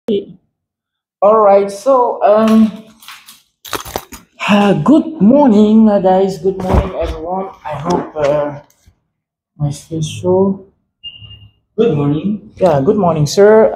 All right, good morning, guys. Good morning, everyone. I hope my face show. Good morning. Yeah, good morning, sir.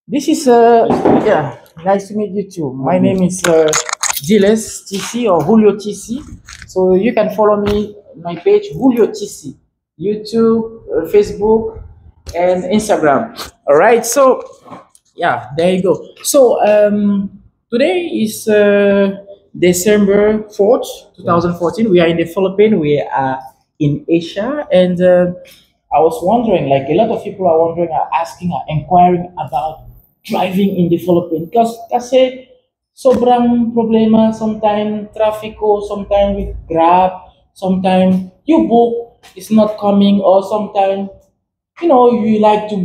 This is yeah, nice to meet you too. My name is Giles TC or Julio TC. So you can follow me my page Julio TC, YouTube, Facebook, and Instagram. All right, so yeah, there you go. So today is December 4th, 2014. We are in the Philippines. We are in Asia, and I was wondering, like a lot of people are wondering, are asking, are inquiring about driving in the Philippines because kasi sobrang problema sometimes traffic ko, sometimes with Grab, sometimes you book is not coming, or sometimes you like to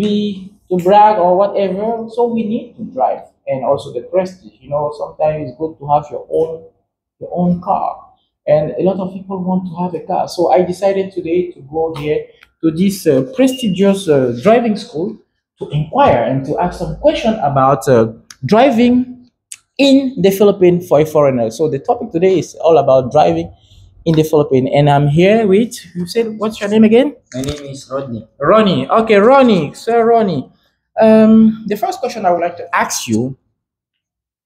brag or whatever, so we need to drive. And also the prestige, sometimes it's good to have your own car, and a lot of people want to have a car. So I decided today to go here to this prestigious driving school to inquire and to ask some question about driving in the Philippines for a foreigner. So the topic today is all about driving in the Philippines, and I'm here with, you said, what's your name again? My name is Rodney. Ronnie. Okay, Ronnie, Sir Ronnie. The first question I would like to ask you,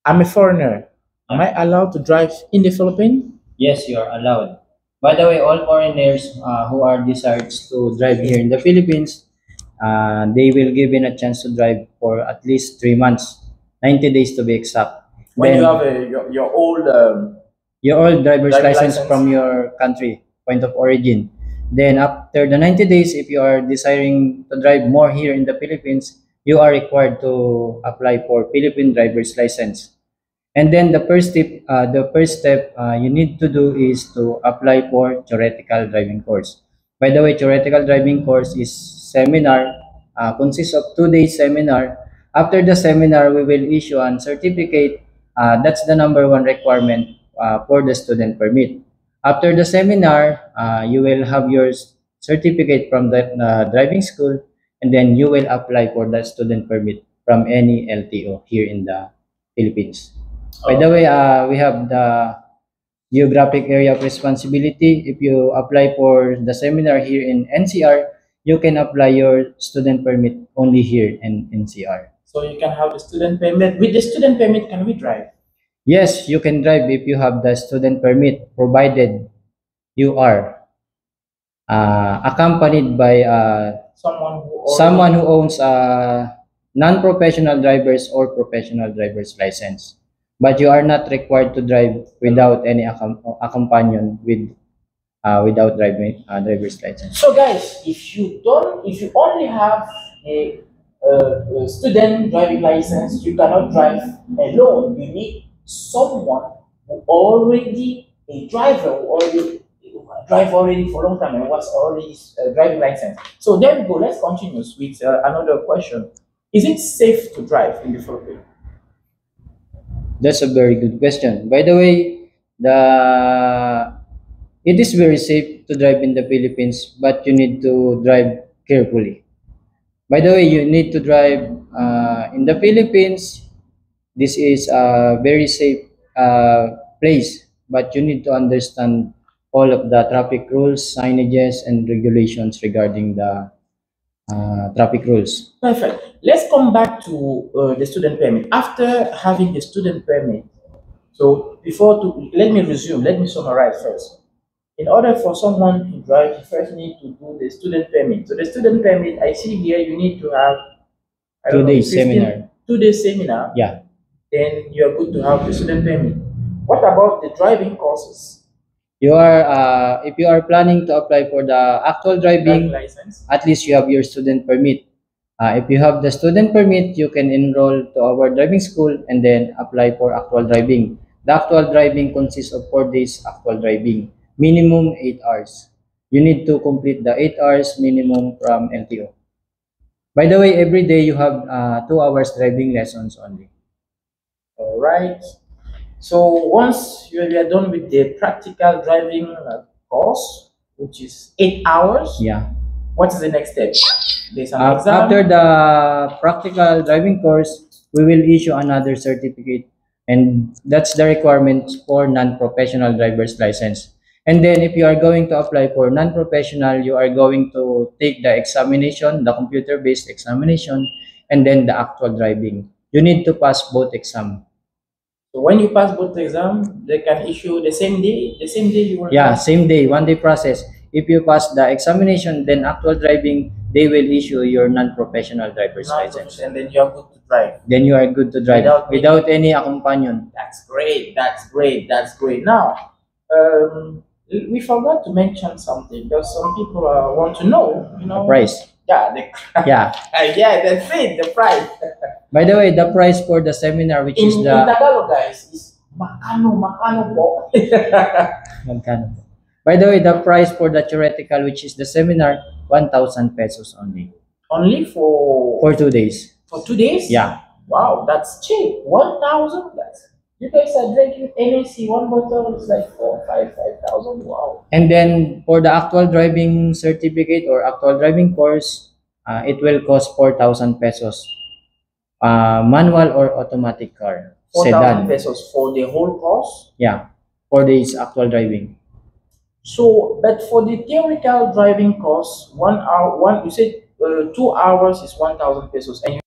I'm a foreigner. Am I allowed to drive in the Philippines? Yes, you are allowed. By the way, all foreigners who are desires to drive here in the Philippines, they will given a chance to drive for at least 3 months, 90 days to be exact. When you Then have your old your old driver's driving license license? from your country, point of origin. Then after the 90 days, if you are desiring to drive more here in the Philippines, you are required to apply for Philippine driver's license. And then the first step you need to do is to apply for theoretical driving course. By the way, theoretical driving course is seminar, consists of 2 days seminar. After the seminar, we will issue a certificate. That's the number one requirement for the student permit. After the seminar, you will have your certificate from the driving school, and then you will apply for that student permit from any LTO here in the Philippines. By the way, we have the geographic area of responsibility. If you apply for the seminar here in NCR, you can apply your student permit only here in NCR. So you can have the student permit. With the student permit, can we drive? Yes, you can drive if you have the student permit, provided you are accompanied by someone who owns a non-professional drivers or professional driver's license. But you are not required to drive without any companion without driving driver's license. So guys, if you only have a student driving license, you cannot drive alone. You need someone who already a driver who already drive already for a long time and was already driving license. So there we go. Let's continue with another question. Is it safe to drive in the Philippines? That's a very good question. By the way, the it is very safe to drive in the Philippines, but you need to drive carefully. By the way, you need to drive in the Philippines. This is a very safe place, but you need to understand all of the traffic rules, signages, and regulations regarding the traffic rules. Perfect. Let's come back to the student permit. After having the student permit, so let me resume, let me summarize first. In order for someone to drive, you first need to do the student permit. So the student permit, I see here, you need to have, I Two don't know, days seminar. 2 days seminar. Yeah. Then you are good to have the student permit. What about the driving courses? You are if you are planning to apply for the actual Driving driving, license? at least you have your student permit. If you have the student permit, you can enroll to our driving school and then apply for actual driving. The actual driving consists of 4 days actual driving, minimum 8 hours. You need to complete the 8 hours minimum from LTO. By the way, every day you have 2 hours driving lessons only. All right. So once you are done with the practical driving course, which is 8 hours, Yeah. What is the next step? There's an exam. After the practical driving course, we will issue another certificate, and that's the requirements for non-professional driver's license. And then if you are going to apply for non-professional, you are going to take the examination, the computer-based examination, and then the actual driving. You need to pass both exam. So when you pass both the exam, they can issue the same day. The same day you will. Yeah, same day, 1 day process. If you pass the examination, then actual driving, they will issue your non-professional driver's license. And then you are good to drive. Then you are good to drive without any accompanion. That's great. That's great. That's great. Now, we forgot to mention something because some people want to know. The price. Yeah. Yeah. Yeah. That's it. The price. By the way, the price for the seminar, which is the in Tagalog, guys, is makano po. Magkano? By the way, the price for the theoretical, which is the seminar, 1,000 pesos only. Only for 2 days. For 2 days? Yeah. Wow, that's cheap. 1,000, guys. You guys are drinking NAC, one bottle is like 5,000. Wow. And then for the actual driving certificate or actual driving course, it will cost 4,000 pesos. Manual or automatic car. 4,000 pesos for the whole course? Yeah, 4 days actual driving. So, but for the theoretical driving course, 1 hour, you said 2 hours is 1,000 pesos, and